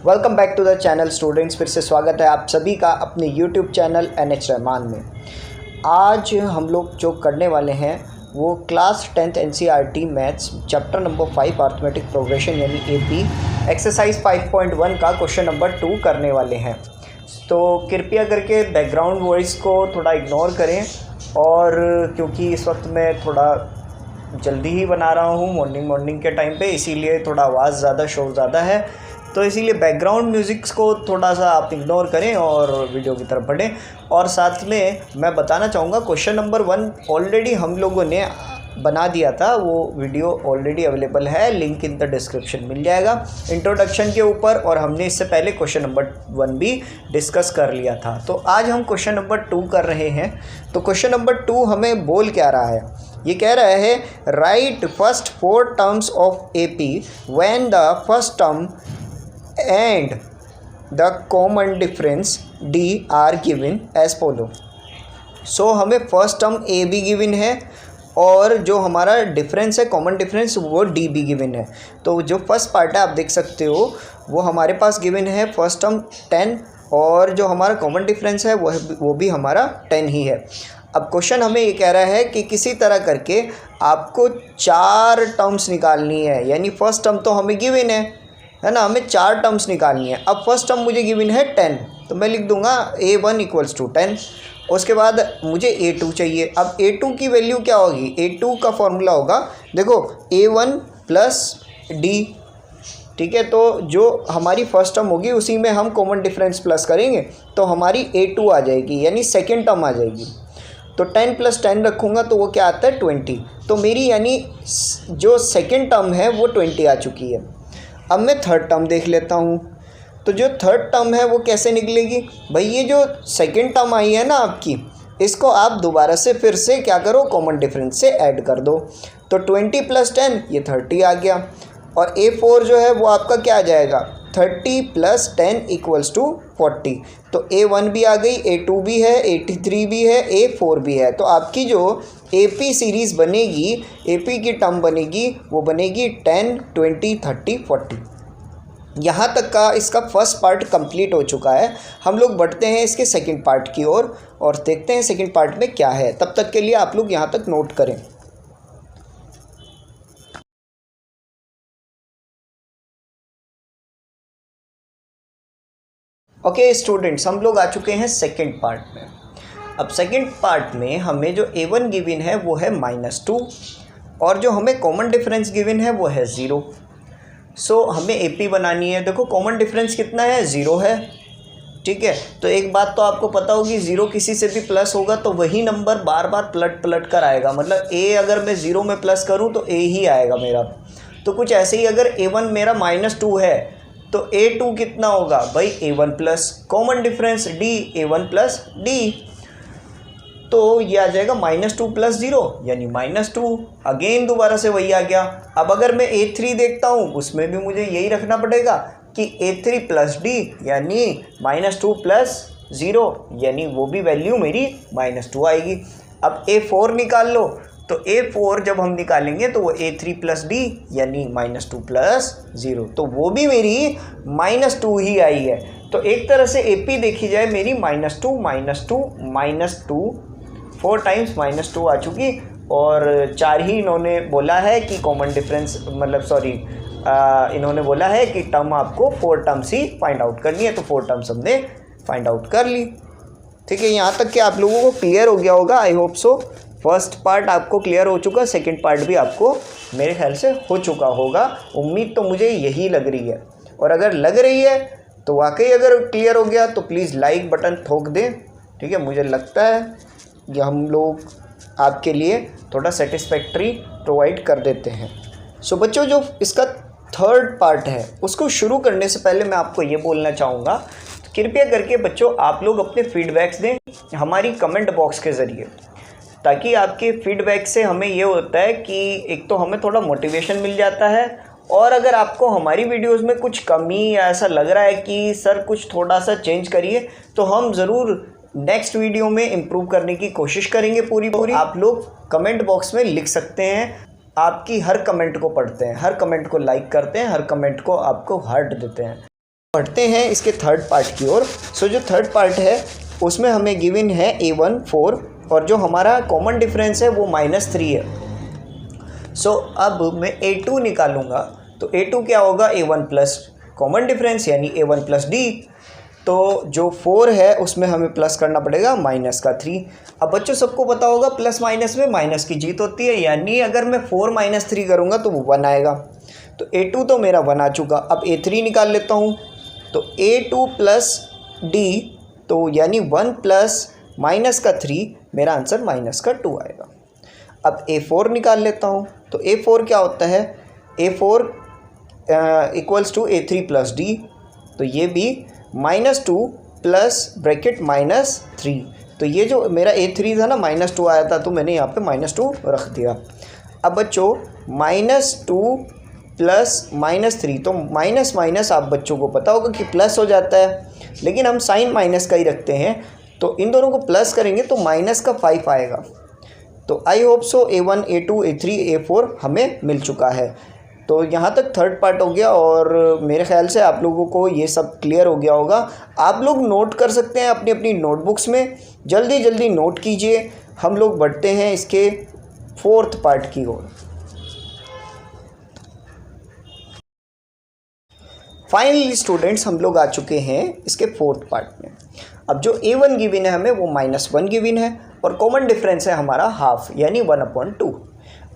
Welcome back to the channel students. फिर से स्वागत है आप सभी का अपने यूट्यूब चैनल NH रहमान में। आज हम लोग जो करने वाले हैं वो class 10th NCERT maths chapter number 5 arithmetic progression यानी AP एक्सरसाइज 5.1 का क्वेश्चन नंबर 2 करने वाले हैं। तो कृपया करके बैकग्राउंड वॉइस को थोड़ा इग्नोर करें, और क्योंकि इस वक्त मैं थोड़ा जल्दी ही बना रहा हूँ मॉर्निंग के टाइम पे, इसीलिए थोड़ा आवाज़ ज़्यादा शोर ज़्यादा है, तो इसीलिए बैकग्राउंड म्यूज़िक्स को थोड़ा सा आप इग्नोर करें और वीडियो की तरफ बढ़ें। और साथ में मैं बताना चाहूँगा क्वेश्चन नंबर 1 ऑलरेडी हम लोगों ने बना दिया था, वो वीडियो ऑलरेडी अवेलेबल है, लिंक इन द डिस्क्रिप्शन मिल जाएगा इंट्रोडक्शन के ऊपर, और हमने इससे पहले क्वेश्चन नंबर 1 भी डिस्कस कर लिया था। तो आज हम क्वेश्चन नंबर 2 कर रहे हैं। तो क्वेश्चन नंबर 2 हमें बोल क्या रहा है, ये कह रहा है write first 4 terms of AP when the first term and the common difference D are given as follow. So हमें फर्स्ट टर्म A भी गिवन है और जो हमारा डिफरेंस है कॉमन डिफरेंस वो D भी गिवन है। तो जो फर्स्ट पार्ट है आप देख सकते हो वो हमारे पास गिवन है फर्स्ट टर्म 10, और जो हमारा कॉमन डिफरेंस है वो भी हमारा 10 ही है। अब क्वेश्चन हमें ये कह रहा है कि किसी तरह करके आपको 4 टर्म्स निकालनी है, यानी फर्स्ट टर्म तो हमें गिवन है ना, हमें 4 टर्म्स निकालनी है। अब फर्स्ट टर्म मुझे गिवन है 10, तो मैं लिख दूंगा A1 = 10। उसके बाद मुझे A2 चाहिए। अब A2 की वैल्यू क्या होगी, A2 का फॉर्मूला होगा, देखो A1 + D, ठीक है। तो जो हमारी फर्स्ट टर्म होगी उसी में हम कॉमन डिफरेंस प्लस करेंगे तो हमारी A2 आ जाएगी, यानी सेकेंड टर्म आ जाएगी। तो 10 + 10 रखूँगा तो वो क्या आता है 20। तो मेरी यानी जो सेकेंड टर्म है वो 20 आ चुकी है। अब मैं थर्ड टर्म देख लेता हूँ। तो जो थर्ड टर्म है वो कैसे निकलेगी भाई, ये जो सेकेंड टर्म आई है ना आपकी, इसको आप दोबारा से फिर से क्या करो, कॉमन डिफरेंस से ऐड कर दो। तो 20 + 10 ये 30 आ गया, और A4 जो है वो आपका क्या आ जाएगा, 30 + 10 = 40। तो A1 भी आ गई, A2 भी है, A3 भी है, A4 भी है। तो आपकी जो AP सीरीज़ बनेगी, AP की टर्म बनेगी, वो बनेगी 10, 20, 30, 40। यहाँ तक का इसका फर्स्ट पार्ट कंप्लीट हो चुका है। हम लोग बढ़ते हैं इसके सेकंड पार्ट की ओर और देखते हैं सेकंड पार्ट में क्या है। तब तक के लिए आप लोग यहाँ तक नोट करें। ओके स्टूडेंट्स, हम लोग आ चुके हैं सेकंड पार्ट में। अब सेकंड पार्ट में हमें जो A1 गिवन है वो है -2, और जो हमें कॉमन डिफरेंस गिवन है वो है 0। सो हमें AP बनानी है। देखो कॉमन डिफरेंस कितना है, 0 है, ठीक है। तो एक बात तो आपको पता होगी, 0 किसी से भी प्लस होगा तो वही नंबर बार बार पलट कर आएगा। मतलब A अगर मैं 0 में प्लस करूँ तो A ही आएगा मेरा। तो कुछ ऐसे ही अगर A1 मेरा -2 है तो A2 कितना होगा भाई, A1 plus common difference D, A1 + D, तो ये आ जाएगा -2 + 0 यानी -2। अगेन दोबारा से वही आ गया। अब अगर मैं A3 देखता हूँ उसमें भी मुझे यही रखना पड़ेगा कि A3 + D यानी -2 + 0, यानी वो भी वैल्यू मेरी -2 आएगी। अब A4 निकाल लो, तो A4 जब हम निकालेंगे तो वो A3 + D यानी -2 + 0, तो वो भी मेरी -2 ही आई है। तो एक तरह से AP देखी जाए मेरी -2 -2 4 टाइम्स -2 आ चुकी, और 4 ही इन्होंने बोला है कि कॉमन डिफरेंस, मतलब सॉरी, इन्होंने बोला है कि टर्म आपको 4 टर्म्स ही फाइंड आउट करनी है, तो 4 टर्म्स हमने फाइंड आउट कर ली। ठीक है, यहाँ तक कि आप लोगों को क्लियर हो गया होगा, I hope so. First part आपको क्लियर हो चुका, सेकंड पार्ट भी आपको मेरे ख्याल से हो चुका होगा, उम्मीद तो मुझे यही लग रही है। और अगर लग रही है तो वाकई अगर क्लियर हो गया तो प्लीज़ लाइक बटन ठोक दें, ठीक है। मुझे लगता है कि हम लोग आपके लिए थोड़ा सेटिस्फैक्ट्री प्रोवाइड कर देते हैं। सो बच्चों, जो इसका थर्ड पार्ट है उसको शुरू करने से पहले मैं आपको ये बोलना चाहूँगा, कृपया करके बच्चों आप लोग अपने फीडबैक्स दें हमारी कमेंट बॉक्स के ज़रिए, ताकि आपके फीडबैक से हमें ये होता है कि एक तो हमें थोड़ा मोटिवेशन मिल जाता है, और अगर आपको हमारी वीडियोस में कुछ कमी या ऐसा लग रहा है कि सर कुछ थोड़ा सा चेंज करिए, तो हम ज़रूर नेक्स्ट वीडियो में इम्प्रूव करने की कोशिश करेंगे पूरी। आप लोग कमेंट बॉक्स में लिख सकते हैं, आपकी हर कमेंट को पढ़ते हैं, हर कमेंट को लाइक करते हैं, हर कमेंट को आपको हार्ट देते हैं। बढ़ते हैं इसके थर्ड पार्ट की ओर। सो जो थर्ड पार्ट है उसमें हमें गिवन है a1 4 और जो हमारा कॉमन डिफरेंस है वो -3 है। सो अब मैं a2 निकालूंगा तो a2 क्या होगा, a1 प्लस कॉमन डिफरेंस यानी a1 प्लस d। तो जो 4 है उसमें हमें प्लस करना पड़ेगा माइनस का 3। अब बच्चों सबको पता होगा प्लस माइनस में माइनस की जीत होती है, यानी अगर मैं 4 - 3 करूँगा तो वो 1 आएगा। तो a2 तो मेरा 1 आ चुका। अब a3 निकाल लेता हूँ तो a2 प्लस d तो यानी 1 प्लस माइनस का 3, मेरा आंसर माइनस का 2 आएगा। अब a4 निकाल लेता हूँ तो a4 क्या होता है, a4 equals to a3 plus d, तो ये भी -2 प्लस ब्रैकेट -3। तो ये जो मेरा a3 था ना -2 आया था, तो मैंने यहाँ पे -2 रख दिया। अब बच्चों -2 प्लस -3 तो माइनस माइनस आप बच्चों को पता होगा कि प्लस हो जाता है, लेकिन हम साइन माइनस का ही रखते हैं। तो इन दोनों को प्लस करेंगे तो माइनस का 5 आएगा। तो I hope so a1 a2 a3 a4 हमें मिल चुका है। तो यहाँ तक थर्ड पार्ट हो गया और मेरे ख्याल से आप लोगों को ये सब क्लियर हो गया होगा। आप लोग नोट कर सकते हैं अपनी अपनी नोटबुक्स में, जल्दी जल्दी नोट कीजिए। हम लोग बढ़ते हैं इसके फोर्थ पार्ट की ओर। फाइनली स्टूडेंट्स हम लोग आ चुके हैं इसके फोर्थ पार्ट में। अब जो a1 गिवन है हमें वो -1 गिवन है और कॉमन डिफरेंस है हमारा हाफ यानी 1/2।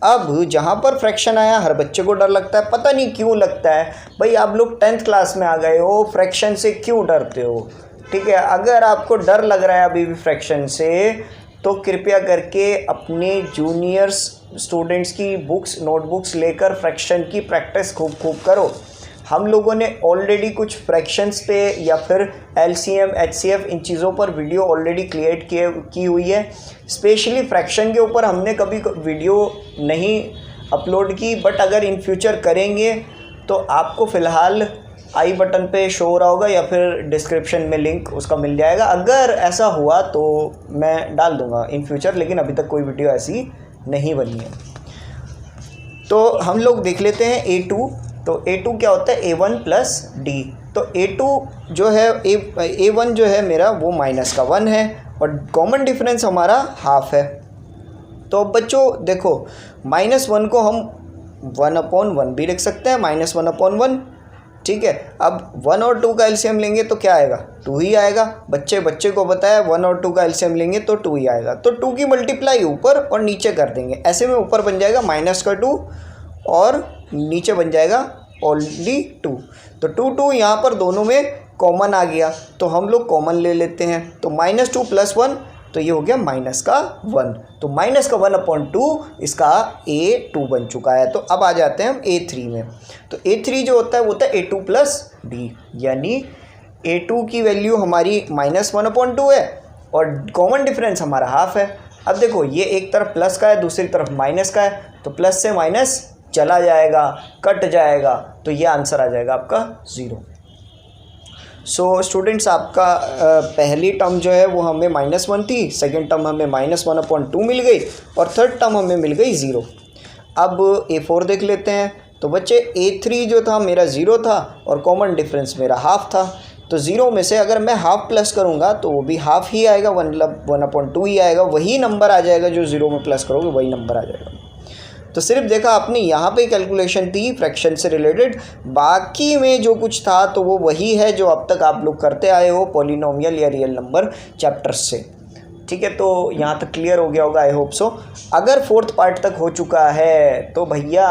अब जहाँ पर फ्रैक्शन आया हर बच्चे को डर लगता है, पता नहीं क्यों लगता है। भाई आप लोग 10th क्लास में आ गए हो, फ्रैक्शन से क्यों डरते हो? ठीक है, अगर आपको डर लग रहा है अभी भी फ्रैक्शन से तो कृपया करके अपने जूनियर्स स्टूडेंट्स की बुक्स नोटबुक्स लेकर फ्रैक्शन की प्रैक्टिस खूब खूब करो। हम लोगों ने ऑलरेडी कुछ फ्रैक्शंस पे या फिर LCM HCF इन चीज़ों पर वीडियो ऑलरेडी क्रिएट की हुई है। स्पेशली फ्रैक्शन के ऊपर हमने कभी वीडियो नहीं अपलोड की, बट अगर इन फ्यूचर करेंगे तो आपको फ़िलहाल आई बटन पे शो हो रहा होगा या फिर डिस्क्रिप्शन में लिंक उसका मिल जाएगा। अगर ऐसा हुआ तो मैं डाल दूँगा इन फ्यूचर, लेकिन अभी तक कोई वीडियो ऐसी नहीं बनी है। तो हम लोग देख लेते हैं a2। तो a2 क्या होता है, a1 प्लस d। तो a2 जो है a1 जो है मेरा वो -1 है और कॉमन डिफरेंस हमारा हाफ है। तो बच्चों देखो -1 को हम 1/1 भी लिख सकते हैं, -1/1। ठीक है, अब 1 और 2 का एलसीएम लेंगे तो क्या आएगा, 2 ही आएगा। बच्चे को बताया 1 और 2 का एलसीएम लेंगे तो 2 ही आएगा। तो 2 की मल्टीप्लाई ऊपर और नीचे कर देंगे, ऐसे में ऊपर बन जाएगा -2 और नीचे बन जाएगा ओनली 2। तो 2 यहाँ पर दोनों में कॉमन आ गया तो हम लोग कॉमन ले लेते हैं। तो -2 + 1 तो ये हो गया -1। तो -1/2 इसका a2 बन चुका है। तो अब आ जाते हैं हम a3 में। तो a3 जो होता है वो होता है a2 + d, यानी a2 की वैल्यू हमारी -1/2 है और कॉमन डिफरेंस हमारा हाफ है। अब देखो ये एक तरफ प्लस का है दूसरी तरफ माइनस का है, तो प्लस से माइनस चला जाएगा, कट जाएगा, तो ये आंसर आ जाएगा आपका 0। सो स्टूडेंट्स आपका पहली टर्म जो है वो हमें -1 थी, सेकंड टर्म हमें -1/2 मिल गई और थर्ड टर्म हमें मिल गई 0। अब a4 देख लेते हैं। तो बच्चे a3 जो था मेरा 0 था और कॉमन डिफरेंस मेरा हाफ था। तो 0 में से अगर मैं हाफ प्लस करूँगा तो वो भी हाफ ही आएगा, 1/2 ही आएगा। वही नंबर आ जाएगा जो 0 में प्लस करोगे वही नंबर आ जाएगा। तो सिर्फ देखा आपने यहाँ पे कैलकुलेशन थी फ्रैक्शन से रिलेटेड, बाकी में जो कुछ था तो वो वही है जो अब तक आप लोग करते आए हो पॉलिनोमियल या रियल नंबर चैप्टर्स से। ठीक है, तो यहाँ तक क्लियर हो गया होगा, आई होप सो। अगर फोर्थ पार्ट तक हो चुका है तो भैया,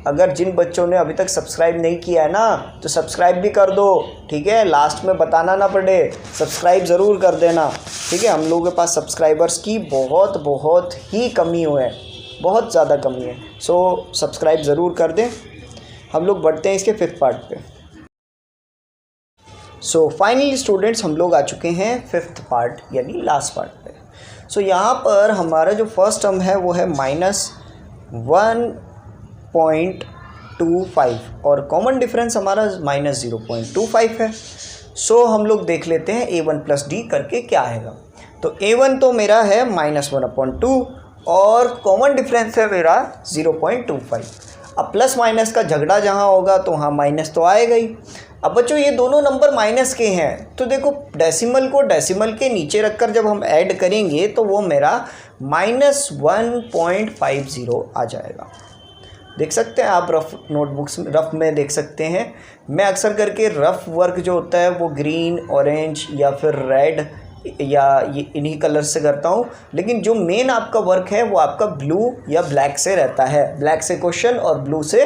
अगर जिन बच्चों ने अभी तक सब्सक्राइब नहीं किया है ना तो सब्सक्राइब भी कर दो। ठीक है, लास्ट में बताना ना पड़े, सब्सक्राइब ज़रूर कर देना। ठीक है, हम लोगों के पास सब्सक्राइबर्स की बहुत ही कमी है, बहुत ज़्यादा कमी है। सो सब्सक्राइब ज़रूर कर दें। हम लोग बढ़ते हैं इसके फिफ्थ पार्ट पे। सो फाइनली स्टूडेंट्स हम लोग आ चुके हैं फिफ्थ पार्ट यानी लास्ट पार्ट पे। सो यहाँ पर हमारा जो फर्स्ट टर्म है वो है -1.25 और कॉमन डिफरेंस हमारा -0.25 है। सो हम लोग देख लेते हैं a1 + d करके क्या आएगा। तो a1 तो मेरा है -1/2 और कॉमन डिफरेंस है मेरा 0.25। अब प्लस माइनस का झगड़ा जहाँ होगा तो वहाँ माइनस तो आएगा ही। अब बच्चों ये दोनों नंबर माइनस के हैं तो देखो डेसिमल को डेसिमल के नीचे रखकर जब हम ऐड करेंगे तो वो मेरा -1.50 आ जाएगा। देख सकते हैं आप रफ नोटबुक्स रफ में देख सकते हैं। मैं अक्सर करके रफ वर्क जो होता है वो ग्रीन, ऑरेंज या फिर रेड या ये इन्हीं कलर से करता हूँ, लेकिन जो मेन आपका वर्क है वो आपका ब्लू या ब्लैक से रहता है। ब्लैक से क्वेश्चन और ब्लू से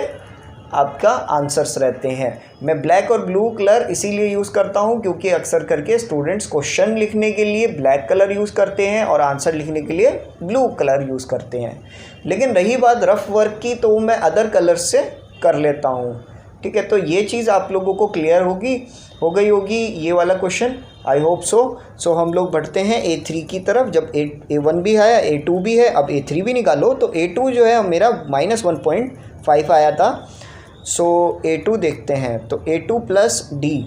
आपका आंसर्स रहते हैं। मैं ब्लैक और ब्लू कलर इसीलिए यूज़ करता हूँ क्योंकि अक्सर करके स्टूडेंट्स क्वेश्चन लिखने के लिए ब्लैक कलर यूज़ करते हैं और आंसर लिखने के लिए ब्लू कलर यूज़ करते हैं। लेकिन रही बात रफ़ वर्क की तो मैं अदर कलर से कर लेता हूँ। ठीक है, तो ये चीज़ आप लोगों को क्लियर हो गई होगी ये वाला क्वेश्चन, आई होप सो हम लोग बढ़ते हैं A3 की तरफ। जब A1 भी आया, A2 भी है, अब A3 भी निकालो तो A2 जो है मेरा -1.5 आया था। सो A2 देखते हैं तो A2 प्लस D,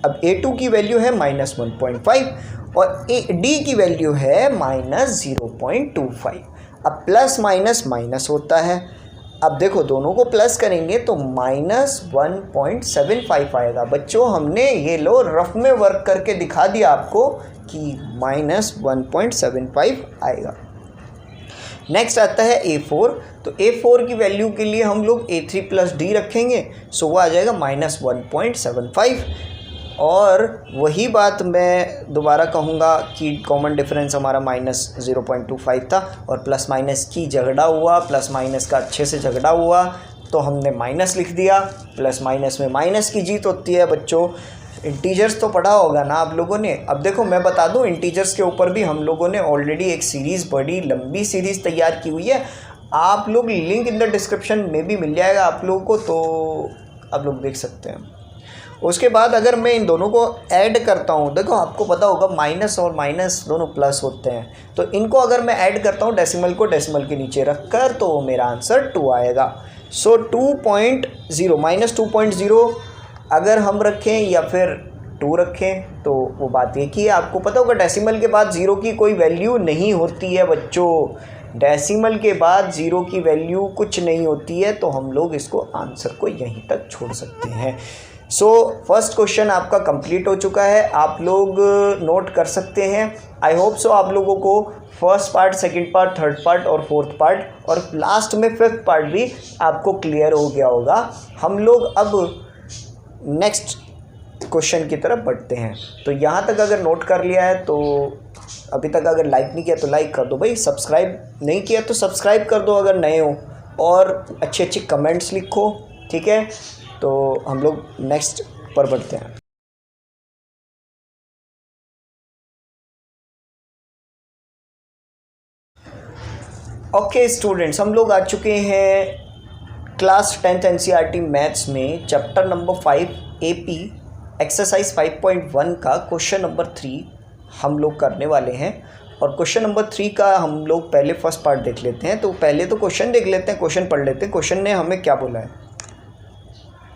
अब A2 की वैल्यू है -1.5 और D की वैल्यू है -0.25। अब प्लस माइनस माइनस होता है। अब देखो दोनों को प्लस करेंगे तो -1.75 आएगा। बच्चों हमने ये लो रफ में वर्क करके दिखा दिया आपको कि -1.75 आएगा। नेक्स्ट आता है A4, तो A4 की वैल्यू के लिए हम लोग A3 प्लस D रखेंगे, सो वो आ जाएगा -1.75। और वही बात मैं दोबारा कहूँगा कि कॉमन डिफरेंस हमारा -0.25 था और प्लस माइनस की झगड़ा हुआ, प्लस माइनस का अच्छे से झगड़ा हुआ तो हमने माइनस लिख दिया। प्लस माइनस में माइनस की जीत होती है। बच्चों इंटीजर्स तो पढ़ा होगा ना आप लोगों ने। अब देखो मैं बता दूं इंटीजर्स के ऊपर भी हम लोगों ने ऑलरेडी एक सीरीज़, बड़ी लंबी सीरीज़ तैयार की हुई है। आप लोग लिंक इन द डिस्क्रिप्शन में भी मिल जाएगा आप लोगों को, तो आप लोग देख सकते हैं। उसके बाद अगर मैं इन दोनों को ऐड करता हूँ, देखो आपको पता होगा माइनस और माइनस दोनों प्लस होते हैं, तो इनको अगर मैं ऐड करता हूँ डेसिमल को डेसिमल के नीचे रख कर तो मेरा आंसर 2 आएगा। सो 2.0 -2.0 अगर हम रखें या फिर 2 रखें तो वो बात एक ही है। आपको पता होगा डेसिमल के बाद 0 की कोई वैल्यू नहीं होती है बच्चों, डेसिमल के बाद 0 की वैल्यू कुछ नहीं होती है, तो हम लोग इसको आंसर को यहीं तक छोड़ सकते हैं। सो फर्स्ट क्वेश्चन आपका कंप्लीट हो चुका है, आप लोग नोट कर सकते हैं। आई होप सो आप लोगों को first part, second part, third part और फोर्थ पार्ट और लास्ट में फिफ्थ पार्ट भी आपको क्लियर हो गया होगा। हम लोग अब नेक्स्ट क्वेश्चन की तरफ बढ़ते हैं। तो यहाँ तक अगर नोट कर लिया है तो अभी तक अगर लाइक नहीं किया तो लाइक कर दो भाई, सब्सक्राइब नहीं किया तो सब्सक्राइब कर दो अगर नए हो, और अच्छे अच्छे कमेंट्स लिखो। ठीक है, तो हम लोग नेक्स्ट पर बढ़ते हैं। ओके स्टूडेंट्स, हम लोग आ चुके हैं क्लास 10th NCERT मैथ्स में चैप्टर नंबर 5 AP एक्सरसाइज 5.1 का क्वेश्चन नंबर 3 हम लोग करने वाले हैं। और क्वेश्चन नंबर 3 का हम लोग पहले फर्स्ट पार्ट देख लेते हैं। तो पहले तो क्वेश्चन देख लेते हैं, क्वेश्चन पढ़ लेते हैं। क्वेश्चन ने हमें क्या बोला है?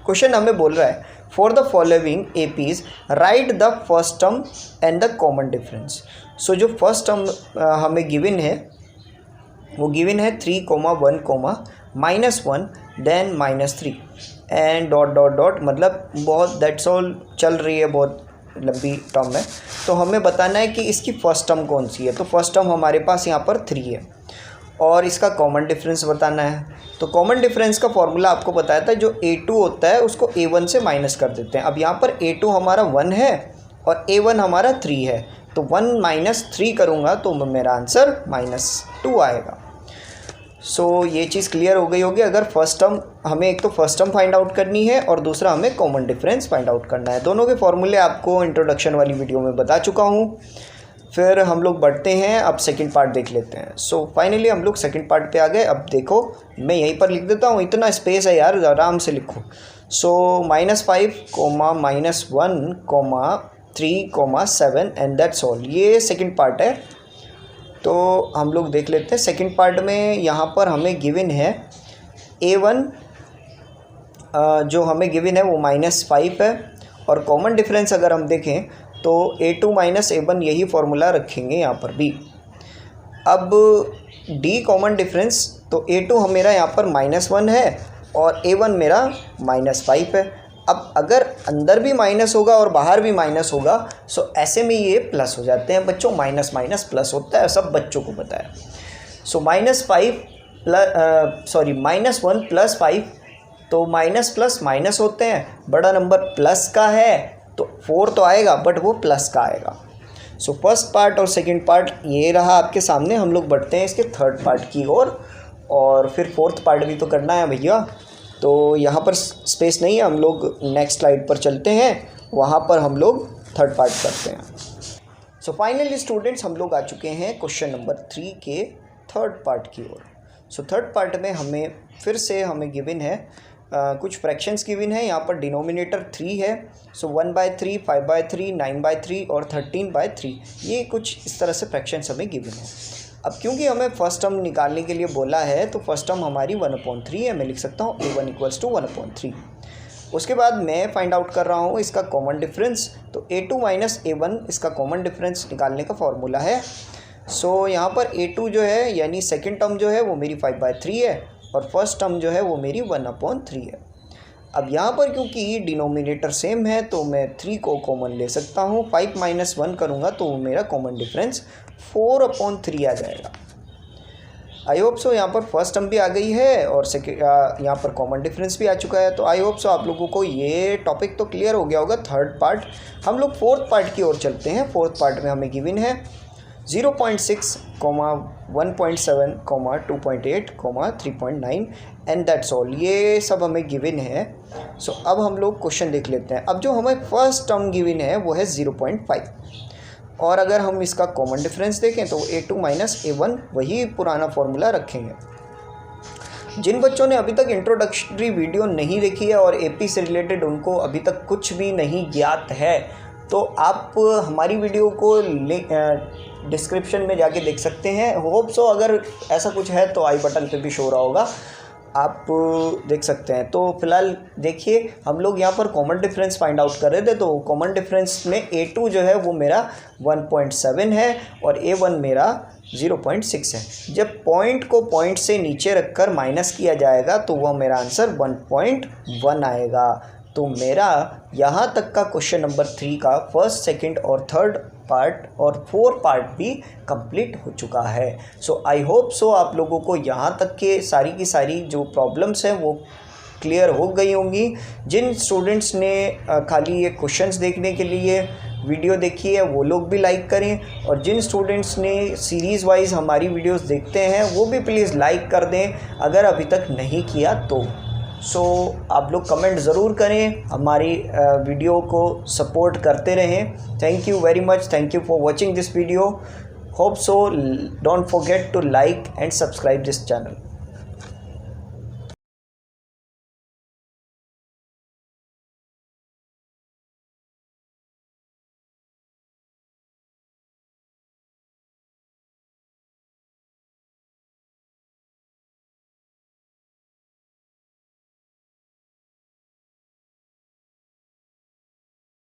क्वेश्चन हमें बोल रहा है for the following APs write the first term and the common difference. So जो फर्स्ट टर्म हमें गिवन है वो गिवन है 3,1, -1 then -3 and dot dot dot, मतलब बहुत दैट्स ऑल चल रही है, बहुत लंबी टर्म है। तो हमें बताना है कि इसकी फ़र्स्ट टर्म कौन सी है। तो फर्स्ट टर्म हमारे पास यहाँ पर 3 है और इसका कॉमन डिफरेंस बताना है। तो कॉमन डिफरेंस का फॉर्मूला आपको बताया था, जो A2 होता है उसको A1 से माइनस कर देते हैं। अब यहाँ पर A2 हमारा 1 है और A1 हमारा 3 है, तो 1 - 3 करूँगा तो मेरा आंसर -2 आएगा। सो ये चीज़ क्लियर हो गई होगी। अगर फर्स्ट टर्म हमें, एक तो फर्स्ट टर्म फाइंड आउट करनी है और दूसरा हमें कॉमन डिफरेंस फाइंड आउट करना है। दोनों के फॉर्मूले आपको इंट्रोडक्शन वाली वीडियो में बता चुका हूँ। फिर हम लोग बढ़ते हैं, अब सेकंड पार्ट देख लेते हैं। सो फाइनली हम लोग सेकंड पार्ट पे आ गए। अब देखो मैं यहीं पर लिख देता हूँ, इतना स्पेस है यार, आराम से लिखो। सो -5, -1, 3, 7 एंड दैट्स ऑल, ये सेकंड पार्ट है। तो हम लोग देख लेते हैं सेकंड पार्ट में। यहाँ पर हमें गिवन है A1, जो हमें गिवन है वो -5 है, और कॉमन डिफरेंस अगर हम देखें तो A2 - A1, यही फार्मूला रखेंगे यहाँ पर भी। अब D कॉमन डिफरेंस, तो A2 मेरा यहाँ पर -1 है और A1 मेरा -5 है। अब अगर अंदर भी माइनस होगा और बाहर भी माइनस होगा सो ऐसे में ये प्लस हो जाते हैं बच्चों, माइनस माइनस प्लस होता है, सब बच्चों को पता है। सो -1 + 5, तो माइनस प्लस माइनस होते हैं, बड़ा नंबर प्लस का है तो 4 तो आएगा बट वो प्लस का आएगा। सो फर्स्ट पार्ट और सेकंड पार्ट ये रहा आपके सामने। हम लोग बढ़ते हैं इसके थर्ड पार्ट की ओर और फिर फोर्थ पार्ट भी तो करना है भैया, तो यहाँ पर स्पेस नहीं है, हम लोग नेक्स्ट स्लाइड पर चलते हैं, वहाँ पर हम लोग थर्ड पार्ट करते हैं। सो फाइनली स्टूडेंट्स हम लोग आ चुके हैं क्वेश्चन नंबर 3 के थर्ड पार्ट की ओर। सो थर्ड पार्ट में हमें फिर से गिवन है कुछ फ्रैक्शंस गिवन है। यहाँ पर डिनोमिनेटर 3 है। सो 1/3, 5/3, 9/3 और 13/3, ये कुछ इस तरह से फ्रैक्शंस हमें गिवन है। अब क्योंकि हमें फर्स्ट टर्म निकालने के लिए बोला है तो फर्स्ट टर्म हमारी 1/3 है। मैं लिख सकता हूँ A1 = 1/3। उसके बाद मैं फाइंड आउट कर रहा हूँ इसका कॉमन डिफरेंस, तो A2 - A1 इसका कॉमन डिफरेंस निकालने का फॉर्मूला है। सो यहाँ पर A2 जो है यानी सेकंड टर्म जो है वो मेरी 5/3 है और फर्स्ट टर्म जो है वो मेरी 1/3 है। अब यहाँ पर क्योंकि डिनोमिनेटर सेम है तो मैं 3 को कॉमन ले सकता हूँ। 5 - 1 करूँगा तो मेरा कॉमन डिफरेंस 4/3 आ जाएगा। आई होप सो यहाँ पर फर्स्ट टर्म भी आ गई है और यहाँ पर कॉमन डिफरेंस भी आ चुका है। तो आई होप सो आप लोगों को ये टॉपिक तो क्लियर हो गया होगा। थर्ड पार्ट हम लोग फोर्थ पार्ट की ओर चलते हैं। फोर्थ पार्ट में हमें गिवन है 0.6, 1.7, 2.8, 3.9 एंड दैट्स ऑल, ये सब हमें गिवन है। सो अब हम लोग क्वेश्चन देख लेते हैं। अब जो हमें फर्स्ट टर्म गिवन है वो है 0.5 और अगर हम इसका कॉमन डिफरेंस देखें तो A2 - A1 वही पुराना फॉर्मूला रखेंगे। जिन बच्चों ने अभी तक इंट्रोडक्टरी वीडियो नहीं देखी है और AP से रिलेटेड उनको अभी तक कुछ भी नहीं ज्ञात है तो आप हमारी वीडियो को डिस्क्रिप्शन में जाके देख सकते हैं। होप सो अगर ऐसा कुछ है तो आई बटन पे भी शो रहा होगा, आप देख सकते हैं। तो फिलहाल देखिए हम लोग यहाँ पर कॉमन डिफरेंस फाइंड आउट कर रहे थे, तो कॉमन डिफरेंस में A2 जो है वो मेरा 1.7 है और A1 मेरा 0.6 है। जब पॉइंट को पॉइंट से नीचे रखकर माइनस किया जाएगा तो वह मेरा आंसर 1.1 आएगा। तो मेरा यहाँ तक का क्वेश्चन नंबर 3 का फर्स्ट, सेकंड और थर्ड पार्ट और फोर्थ पार्ट भी कंप्लीट हो चुका है। सो आई होप सो आप लोगों को यहाँ तक के सारी की सारी जो प्रॉब्लम्स हैं वो क्लियर हो गई होंगी। जिन स्टूडेंट्स ने खाली ये क्वेश्चंस देखने के लिए वीडियो देखी है वो लोग भी लाइक करें और जिन स्टूडेंट्स ने सीरीज़ वाइज हमारी वीडियोस देखते हैं वो भी प्लीज़ लाइक कर दें अगर अभी तक नहीं किया तो। सो आप लोग कमेंट ज़रूर करें, हमारी वीडियो को सपोर्ट करते रहें। Thank you very much, thank you for watching this video. Hope so don't forget to like and subscribe this channel.